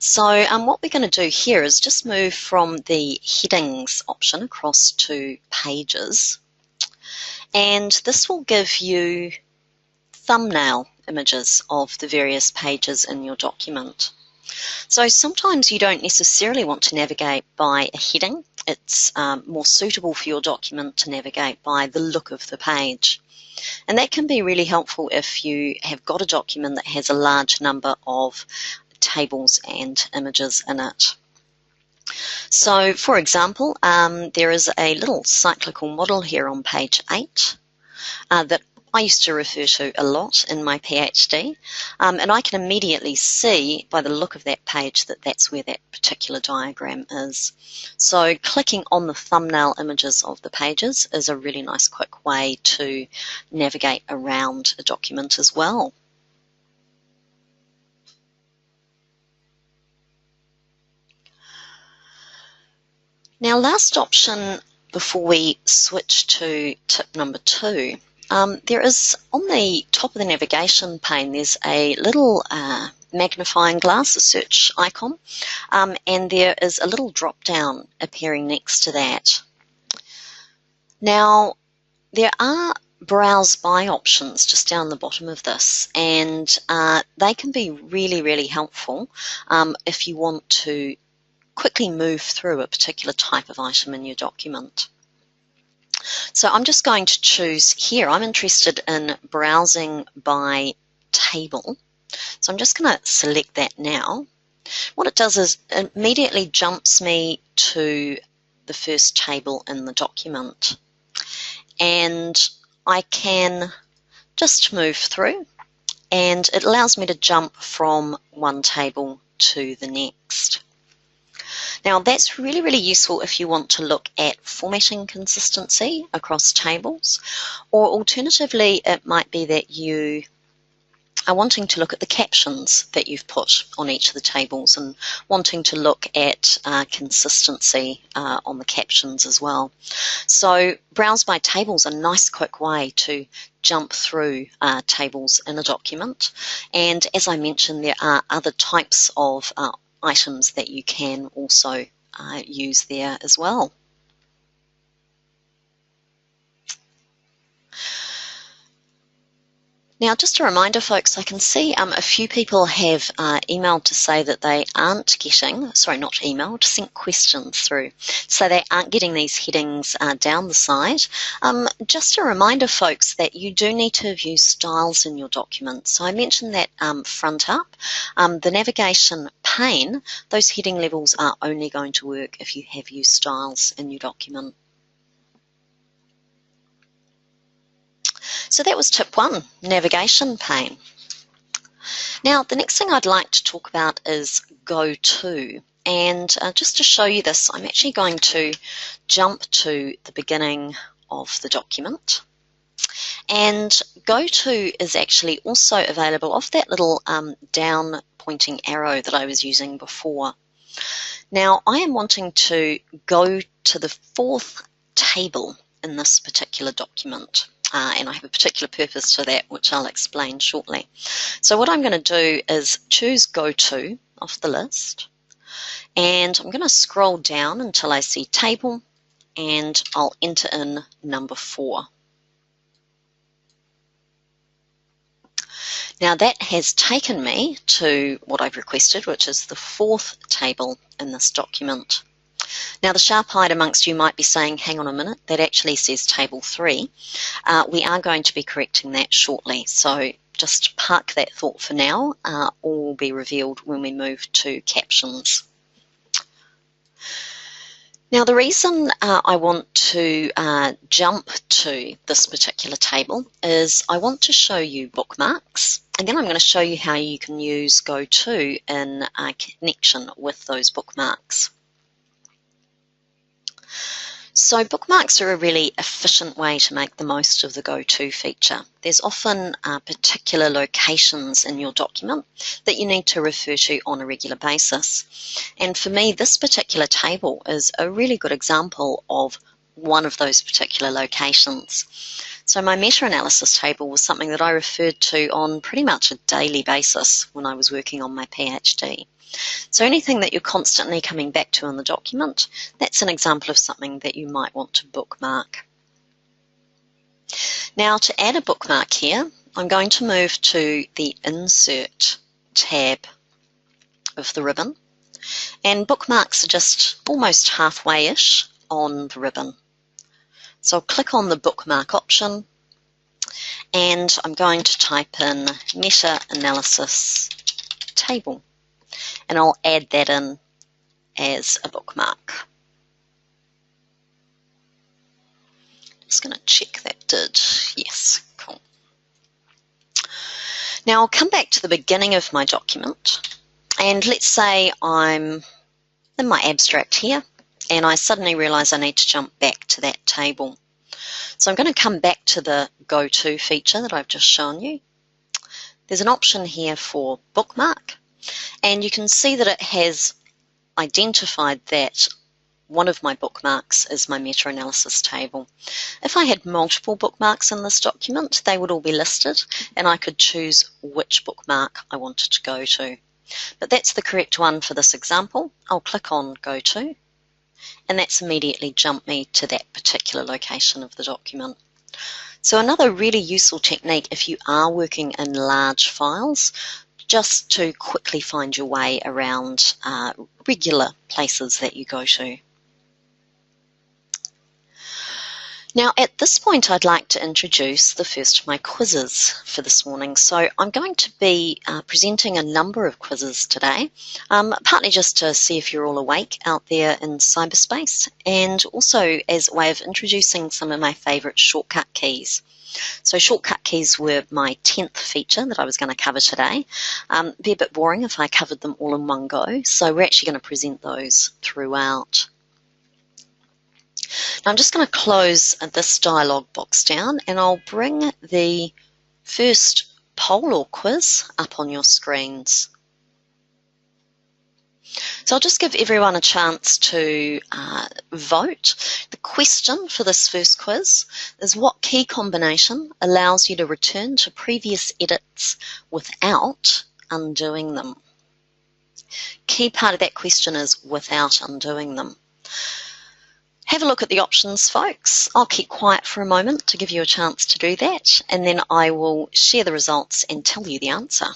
So what we're going to do here is just move from the headings option across to pages, and this will give you thumbnail images of the various pages in your document. So sometimes you don't necessarily want to navigate by a heading. It's more suitable for your document to navigate by the look of the page. And that can be really helpful if you have got a document that has a large number of tables and images in it. So for example, there is a little cyclical model here on page 8 that I used to refer to a lot in my PhD, and I can immediately see by the look of that page that that's where that particular diagram is. So clicking on the thumbnail images of the pages is a really nice quick way to navigate around a document as well. Now, last option before we switch to tip number 2. There is, on the top of the navigation pane, there's a little magnifying glass, a search icon, and there is a little drop down appearing next to that. Now, there are browse by options just down the bottom of this, and they can be really, really helpful if you want to quickly move through a particular type of item in your document. So I'm just going to choose here. I'm interested in browsing by table. So I'm just going to select that now. What it does is it immediately jumps me to the first table in the document. And I can just move through, and it allows me to jump from one table to the next. Now, that's really, really useful if you want to look at formatting consistency across tables, or alternatively, it might be that you are wanting to look at the captions that you've put on each of the tables and wanting to look at consistency on the captions as well. So browse by tables is a nice quick way to jump through tables in a document. And as I mentioned, there are other types of items that you can also use there as well. Now, just a reminder, folks, I can see a few people have emailed to say that they aren't getting, sorry, not emailed, sent questions through, so they aren't getting these headings down the side. Just a reminder, folks, that you do need to have used styles in your document. So I mentioned that front up, the navigation pane, those heading levels are only going to work if you have used styles in your document. So that was tip 1, navigation pane. Now, the next thing I'd like to talk about is go to. And just to show you this, I'm actually going to jump to the beginning of the document. And go to is actually also available off that little down pointing arrow that I was using before. Now, I am wanting to go to the 4th table in this particular document. And I have a particular purpose to that, which I'll explain shortly. So what I'm going to do is choose Go To off the list, and I'm going to scroll down until I see Table, and I'll enter in number 4. Now that has taken me to what I've requested, which is the 4th table in this document. Now, the sharp-eyed amongst you might be saying, hang on a minute, that actually says table 3. We are going to be correcting that shortly, so just park that thought for now. All will be revealed when we move to captions. Now, the reason I want to jump to this particular table is I want to show you bookmarks, and then I'm going to show you how you can use Go To in connection with those bookmarks. So bookmarks are a really efficient way to make the most of the Go To feature. There's often particular locations in your document that you need to refer to on a regular basis. And for me, this particular table is a really good example of one of those particular locations. So my meta-analysis table was something that I referred to on pretty much a daily basis when I was working on my PhD. So anything that you're constantly coming back to in the document, that's an example of something that you might want to bookmark. Now, to add a bookmark here, I'm going to move to the Insert tab of the ribbon, and bookmarks are just almost halfway-ish on the ribbon. So I'll click on the bookmark option, and I'm going to type in meta-analysis table, and I'll add that in as a bookmark. Just going to check that did. Yes, cool. Now I'll come back to the beginning of my document, and let's say I'm in my abstract here, and I suddenly realize I need to jump back to that table. So I'm going to come back to the Go To feature that I've just shown you. There's an option here for bookmark, and you can see that it has identified that one of my bookmarks is my meta-analysis table. If I had multiple bookmarks in this document, they would all be listed, and I could choose which bookmark I wanted to go to. But that's the correct one for this example. I'll click on Go To, and that's immediately jumped me to that particular location of the document. So another really useful technique if you are working in large files, just to quickly find your way around regular places that you go to. Now at this point I'd like to introduce the first of my quizzes for this morning. So I'm going to be presenting a number of quizzes today, partly just to see if you're all awake out there in cyberspace, and also as a way of introducing some of my favourite shortcut keys. So shortcut keys were my 10th feature that I was going to cover today. It'd be a bit boring if I covered them all in one go, so we're actually going to present those throughout. Now I'm just going to close this dialog box down, and I'll bring the first poll or quiz up on your screens. So I'll just give everyone a chance to vote. The question for this first quiz is, what key combination allows you to return to previous edits without undoing them? Key part of that question is without undoing them. Have a look at the options, folks. I'll keep quiet for a moment to give you a chance to do that, and then I will share the results and tell you the answer.